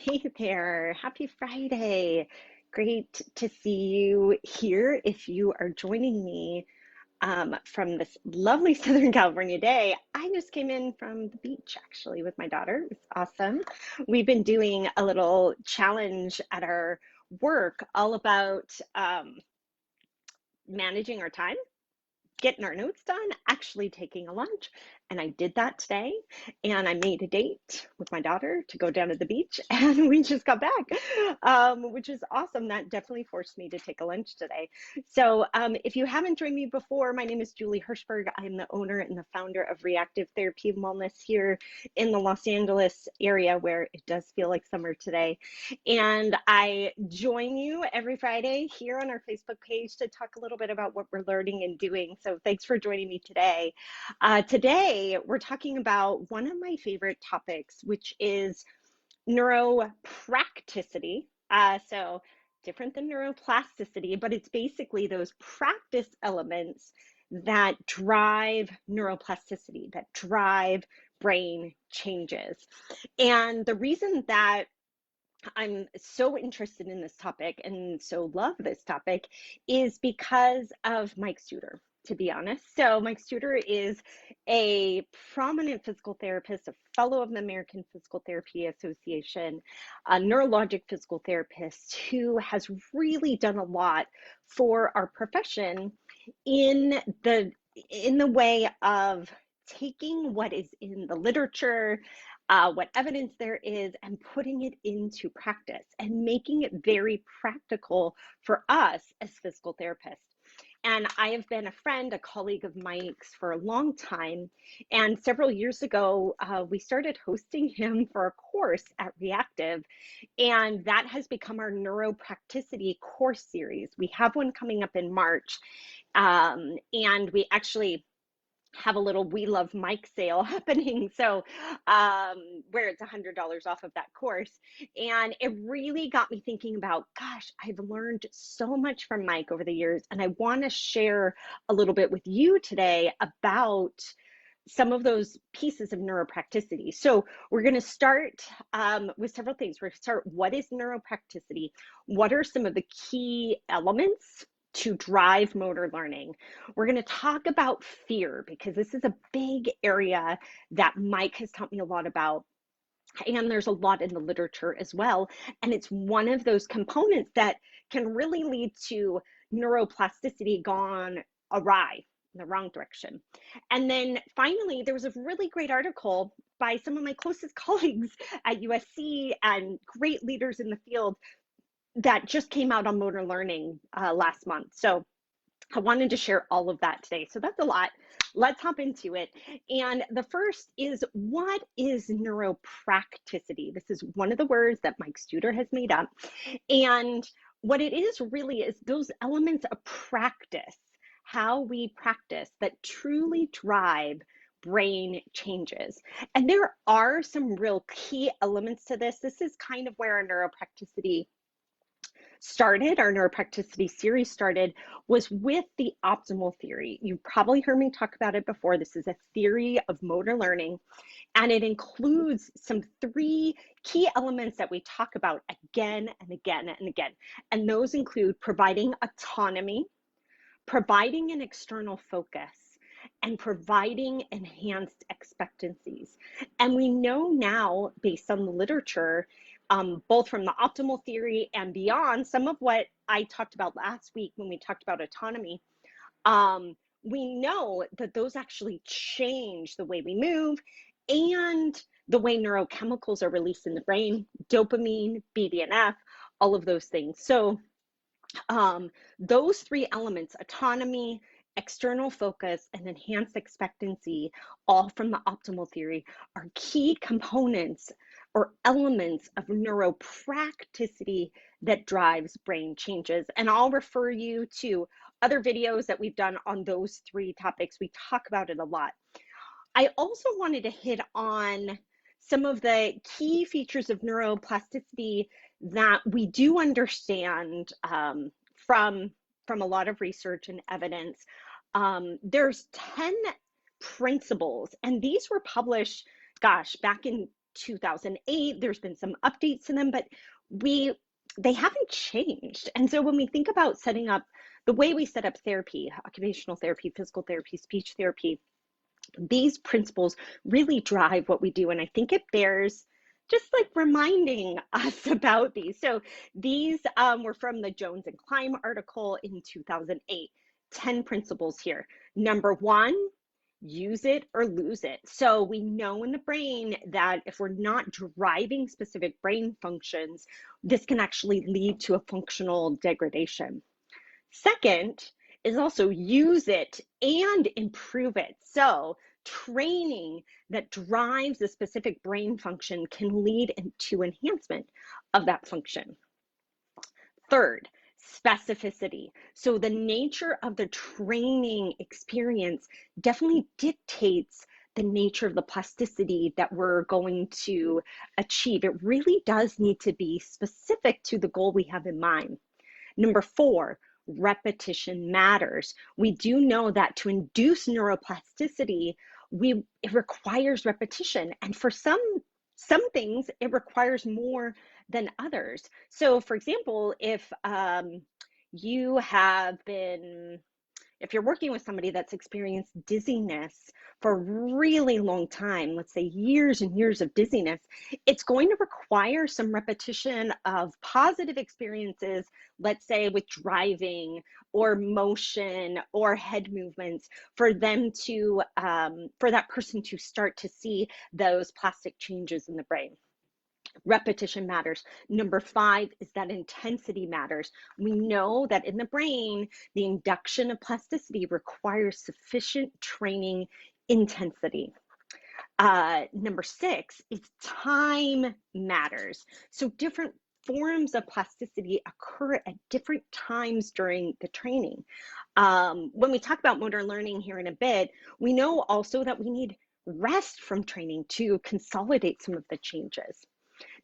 Hey there, happy Friday. Great to see you here. If you are joining me from this lovely Southern California day, I just came in from the beach actually with my daughter. It was awesome. We've been doing a little challenge at our work all about managing our time, getting our notes done, actually taking a lunch. And I did that today. And I made a date with my daughter to go down to the beach. And we just got back, which is awesome. That definitely forced me to take a lunch today. So if you haven't joined me before, my name is Julie Hirschberg. I am the owner and the founder of Reactive Therapy and Wellness here in the Los Angeles area, where it does feel like summer today. And I join you every Friday here on our Facebook page to talk a little bit about what we're learning and doing. So thanks for joining me today. Today, we're talking about one of my favorite topics, which is neuropracticity. So different than neuroplasticity, but it's basically those practice elements that drive neuroplasticity, that drive brain changes. And the reason that I'm so interested in this topic and so love this topic is because of Mike Studer, to be honest. So Mike Studer is a prominent physical therapist, a fellow of the American Physical Therapy Association, a neurologic physical therapist who has really done a lot for our profession in the way of taking what is in the literature, what evidence there is, and putting it into practice and making it very practical for us as physical therapists. And I have been a friend, a colleague of Mike's for a long time. And several years ago, we started hosting him for a course at Reactive. And that has become our Neuropracticity course series. We have one coming up in March. And we actually have a little We Love Mike sale happening. So where it's $100 off of that course. And it really got me thinking about, gosh, I've learned so much from Mike over the years. And I want to share a little bit with you today about some of those pieces of neuropracticity. So we're going to start with several things. We're going to start, what is neuropracticity? What are some of the key elements to drive motor learning? We're going to talk about fear, because this is a big area that Mike has taught me a lot about. And there's a lot in the literature as well. And it's one of those components that can really lead to neuroplasticity gone awry in the wrong direction. And then finally, there was a really great article by some of my closest colleagues at USC and great leaders in the field that just came out on motor learning last month. So I wanted to share all of that today. So that's a lot. Let's hop into it. And the first is, what is neuropracticity? This is one of the words that Mike Studer has made up. And what it is really is those elements of practice, how we practice, that truly drive brain changes. And there are some real key elements to this. This is kind of where our neuropracticity started, our neuropracticity series started, was with the optimal theory. You've probably heard me talk about it before. This is a theory of motor learning, and it includes some three key elements that we talk about again and again and again. And those include providing autonomy, providing an external focus, and providing enhanced expectancies. And we know now, based on the literature, both from the optimal theory and beyond, some of what I talked about last week when we talked about autonomy, we know that those actually change the way we move and the way neurochemicals are released in the brain, dopamine, BDNF, all of those things. So those three elements, autonomy, external focus, and enhanced expectancy, all from the optimal theory, are key components or elements of neuropracticity that drives brain changes. And I'll refer you to other videos that we've done on those three topics. We talk about it a lot. I also wanted to hit on some of the key features of neuroplasticity that we do understand from a lot of research and evidence. There's 10 principles, and these were published, gosh, back in 2008. There's been some updates to them, but they haven't changed. And so when we think about setting up the way we set up therapy, occupational therapy, physical therapy, speech therapy, these principles really drive what we do. And I think it bears just like reminding us about these. So these were from the Jones and Klein article in 2008. 10 principles here. Number one, use it or lose it. So we know in the brain that if we're not driving specific brain functions, this can actually lead to a functional degradation. Second is also use it and improve it. So training that drives a specific brain function can lead to enhancement of that function. Third, specificity. So the nature of the training experience definitely dictates the nature of the plasticity that we're going to achieve. It really does need to be specific to the goal we have in mind. Number four, repetition matters. We do know that to induce neuroplasticity, it requires repetition. And for some things, it requires more than others. So for example, if you have been if you're working with somebody that's experienced dizziness for a really long time, let's say years and years of dizziness, it's going to require some repetition of positive experiences, let's say with driving or motion or head movements for them to, for that person to start to see those plastic changes in the brain. Repetition matters. Number five is that intensity matters. We know that in the brain, the induction of plasticity requires sufficient training intensity. Number six is time matters. So different forms of plasticity occur at different times during the training. When we talk about motor learning here in a bit, we know also that we need rest from training to consolidate some of the changes.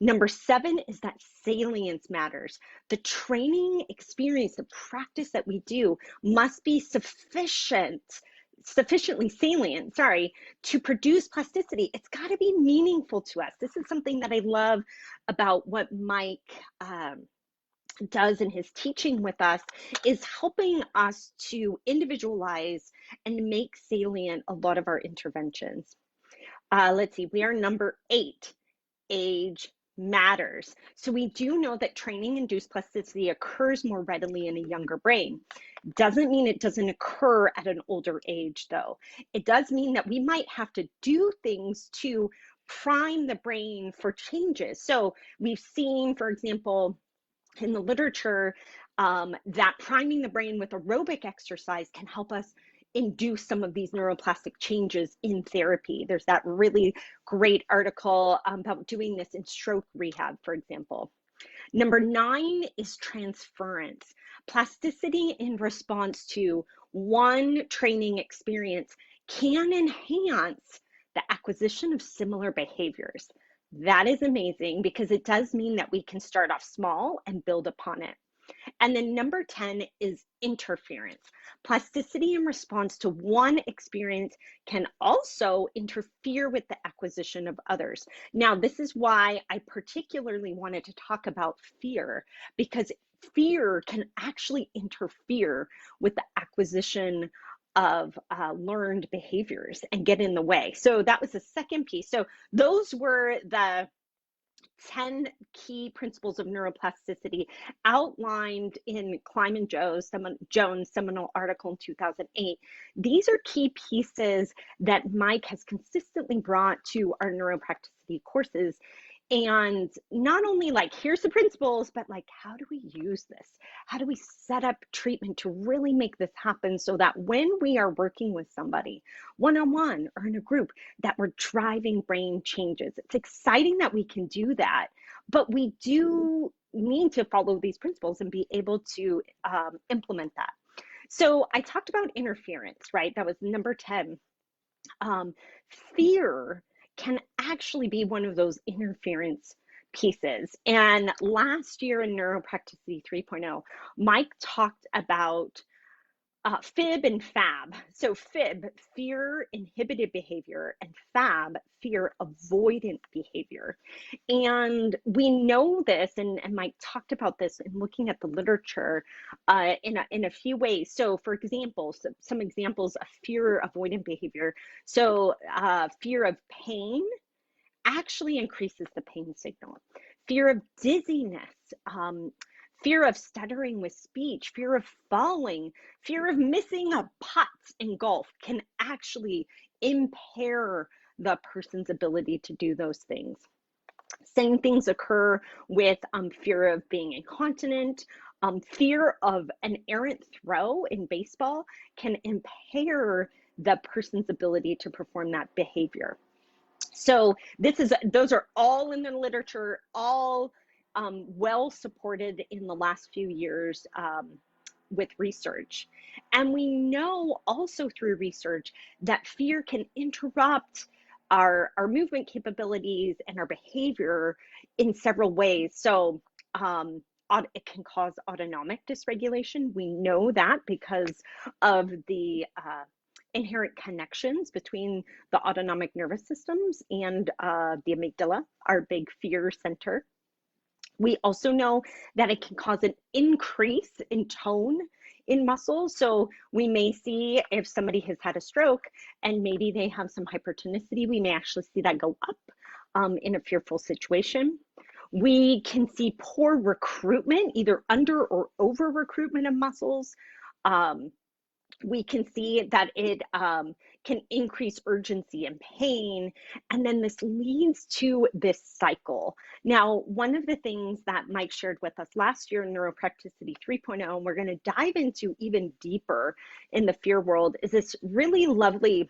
Number seven is that salience matters. The training experience, the practice that we do must be sufficiently salient, to produce plasticity. It's got to be meaningful to us. This is something that I love about what Mike does in his teaching with us, is helping us to individualize and make salient a lot of our interventions. Let's see, we are number 8, age matters. So we do know that training-induced plasticity occurs more readily in a younger brain. Doesn't mean it doesn't occur at an older age, though. It does mean that we might have to do things to prime the brain for changes. So we've seen, for example, in the literature, that priming the brain with aerobic exercise can help us induce some of these neuroplastic changes in therapy. There's that really great article about doing this in stroke rehab, for example. Number 9 is transference. Plasticity in response to one training experience can enhance the acquisition of similar behaviors. That is amazing because it does mean that we can start off small and build upon it. And then number 10 is interference. Plasticity in response to one experience can also interfere with the acquisition of others. Now, this is why I particularly wanted to talk about fear, because fear can actually interfere with the acquisition of learned behaviors and get in the way. So that was the second piece. So those were the 10 key principles of neuroplasticity outlined in Klein and Jones' seminal article in 2008. These are key pieces that Mike has consistently brought to our neuroplasticity courses. And not only like, here's the principles, but like, how do we use this? How do we set up treatment to really make this happen so that when we are working with somebody one-on-one or in a group, that we're driving brain changes? It's exciting that we can do that, but we do need to follow these principles and be able to implement that. So I talked about interference, right? That was number 10. Fear can actually be one of those interference pieces. And last year in Neuropracticity 3.0, Mike talked about fib and fab. So fib, fear inhibited behavior, and fab, fear avoidant behavior. And we know this, and Mike talked about this in looking at the literature in a few ways. So for example, some examples of fear avoidant behavior. So fear of pain actually increases the pain signal. Fear of dizziness, fear of stuttering with speech, fear of falling, fear of missing a putt in golf can actually impair the person's ability to do those things. Same things occur with fear of being incontinent. Fear of an errant throw in baseball can impair the person's ability to perform that behavior. So those are all in the literature, all well supported in the last few years with research. And we know also through research that fear can interrupt our movement capabilities and our behavior in several ways. So it can cause autonomic dysregulation. We know that because of the inherent connections between the autonomic nervous systems and the amygdala, our big fear center. We also know that it can cause an increase in tone in muscles. So we may see if somebody has had a stroke and maybe they have some hypertonicity, we may actually see that go up in a fearful situation. We can see poor recruitment, either under or over recruitment of muscles. We can see that it can increase urgency and pain, and then this leads to this cycle. Now, one of the things that Mike shared with us last year in Neuropracticity 3.0, and we're going to dive into even deeper in the fear world, is this really lovely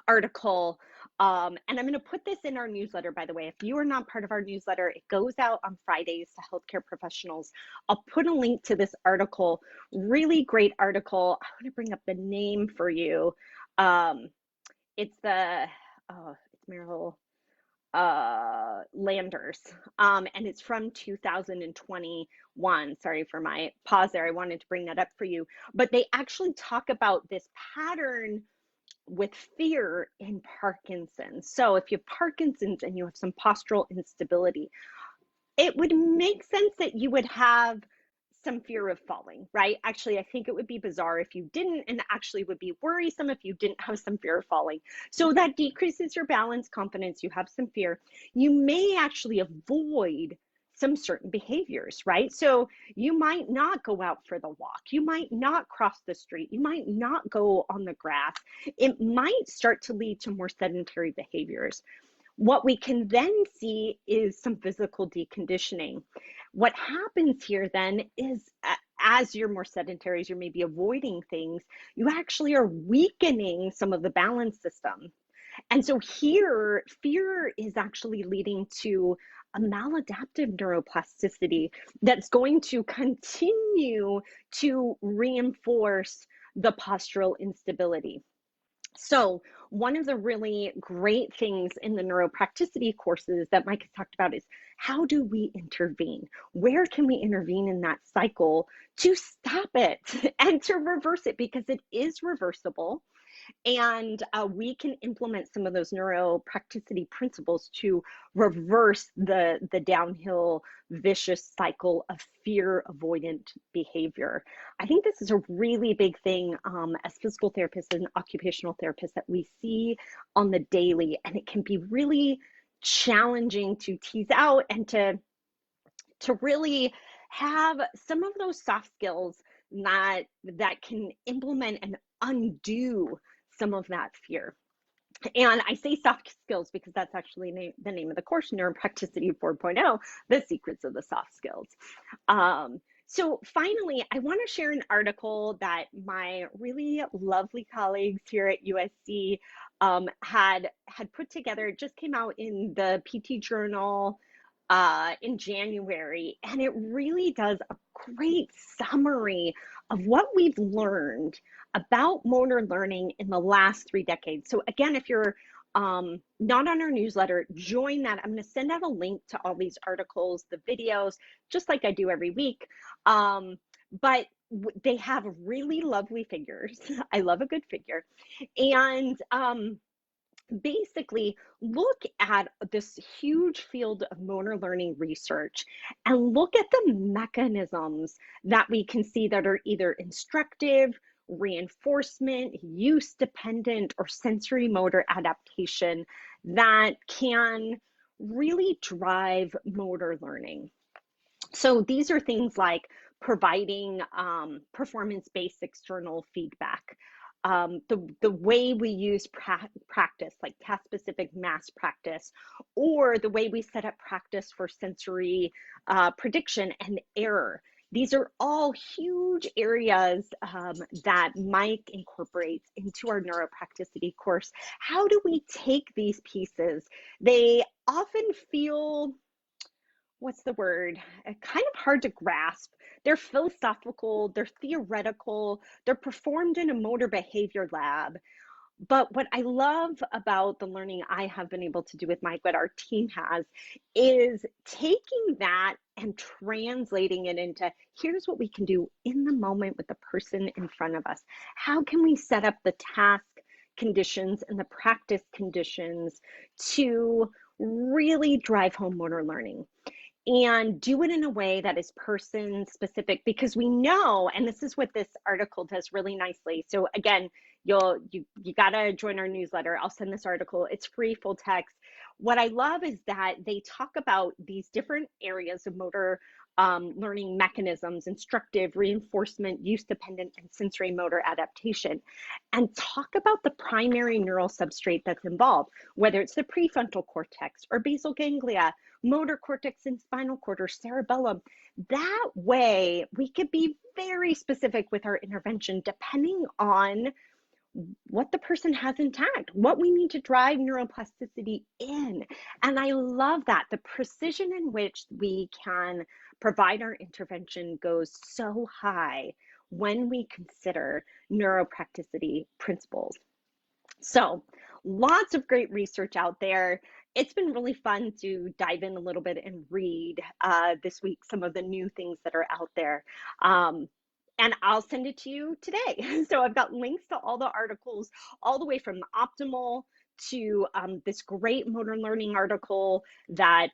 article. And I'm going to put this in our newsletter, by the way. If you are not part of our newsletter, it goes out on Fridays to healthcare professionals. I'll put a link to this article, really great article. I want to bring up the name for you. It's Meryl Landers, and it's from 2021. Sorry for my pause there. I wanted to bring that up for you. But they actually talk about this pattern with fear in Parkinson's. So if you have Parkinson's and you have some postural instability, it would make sense that you would have some fear of falling, right? Actually, I think it would be bizarre if you didn't, and actually would be worrisome if you didn't have some fear of falling. So that decreases your balance, confidence, you have some fear. You may actually avoid some certain behaviors, right? So you might not go out for the walk. You might not cross the street. You might not go on the grass. It might start to lead to more sedentary behaviors. What we can then see is some physical deconditioning. What happens here then is as you're more sedentary, as you're maybe avoiding things, you actually are weakening some of the balance system. And so here, fear is actually leading to a maladaptive neuroplasticity that's going to continue to reinforce the postural instability. So one of the really great things in the neuropracticity courses that Mike has talked about is how do we intervene? Where can we intervene in that cycle to stop it and to reverse it, because it is reversible. And we can implement some of those neuroplasticity principles to reverse the downhill vicious cycle of fear avoidant behavior. I think this is a really big thing as physical therapists and occupational therapists that we see on the daily, and it can be really challenging to tease out and to really have some of those soft skills that can implement and undo some of that fear. And I say soft skills because that's actually the name of the course, Neuropracticity 4.0, The Secrets of the Soft Skills. So finally, I want to share an article that my really lovely colleagues here at USC had put together. It just came out in the PT Journal in January, and it really does a great summary of what we've learned about motor learning in the last 3 decades. So again, if you're not on our newsletter, join that. I'm going to send out a link to all these articles, the videos, just like I do every week. But they have really lovely figures. I love a good figure. And basically look at this huge field of motor learning research and look at the mechanisms that we can see that are either instructive, reinforcement, use dependent, or sensory motor adaptation that can really drive motor learning. So these are things like providing performance-based external feedback, the way we use practice, like task-specific mass practice, or the way we set up practice for sensory prediction and error. These are all huge areas that Mike incorporates into our neuropracticity course. How do we take these pieces? They often feel, what's the word? Kind of hard to grasp. They're philosophical, they're theoretical, they're performed in a motor behavior lab. But what I love about the learning I have been able to do with Mike, what our team has, is taking that and translating it into here's what we can do in the moment with the person in front of us. How can we set up the task conditions and the practice conditions to really drive home motor learning? And do it in a way that is person specific, because we know, and this is what this article does really nicely. So again, you gotta join our newsletter. I'll send this article. It's free, full text. What I love is that they talk about these different areas of motor learning mechanisms: instructive, reinforcement, use dependent, and sensory motor adaptation, and talk about the primary neural substrate that's involved, whether it's the prefrontal cortex or basal ganglia, motor cortex and spinal cord, or cerebellum. That way we could be very specific with our intervention depending on what the person has intact, what we need to drive neuroplasticity in. And I love that the precision in which we can provide our intervention goes so high when we consider neuropracticity principles. So lots of great research out there. It's been really fun to dive in a little bit and read this week some of the new things that are out there. And I'll send it to you today. So I've got links to all the articles, all the way from optimal to this great motor learning article that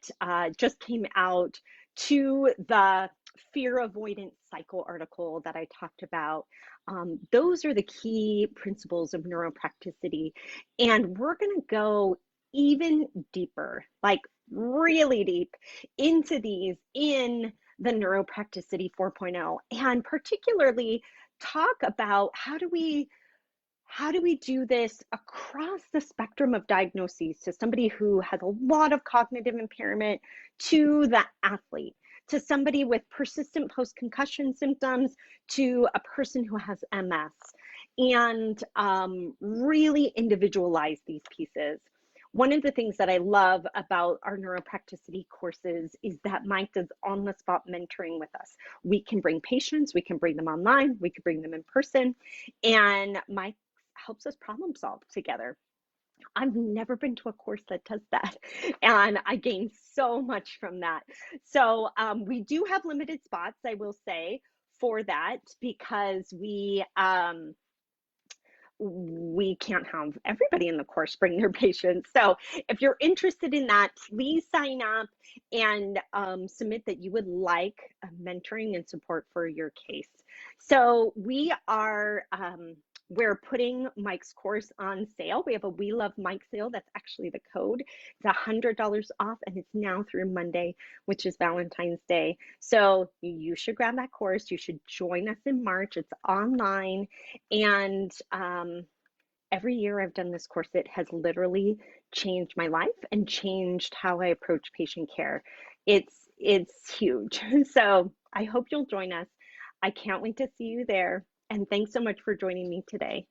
just came out, to the fear avoidance cycle article that I talked about. Those are the key principles of neuropracticity. And we're going to go even deeper, like really deep into these in the Neuropracticity 4.0, and particularly talk about how do we do this across the spectrum of diagnoses, to somebody who has a lot of cognitive impairment, to the athlete, to somebody with persistent post-concussion symptoms, to a person who has MS, and really individualize these pieces. One of the things that I love about our neuropracticity courses is that Mike does on-the-spot mentoring with us. We can bring patients, we can bring them online, we can bring them in person, and Mike helps us problem solve together. I've never been to a course that does that, and I gain so much from that. So we do have limited spots, I will say, for that, because we can't have everybody in the course bring their patients. So if you're interested in that, please sign up and submit that you would like mentoring and support for your case. So we're putting Mike's course on sale. We have a We Love Mike sale. That's actually the code. It's $100 off, and it's now through Monday, which is Valentine's Day. So you should grab that course. You should join us in March. It's online. And every year I've done this course, it has literally changed my life and changed how I approach patient care. It's huge. So I hope you'll join us. I can't wait to see you there. And thanks so much for joining me today.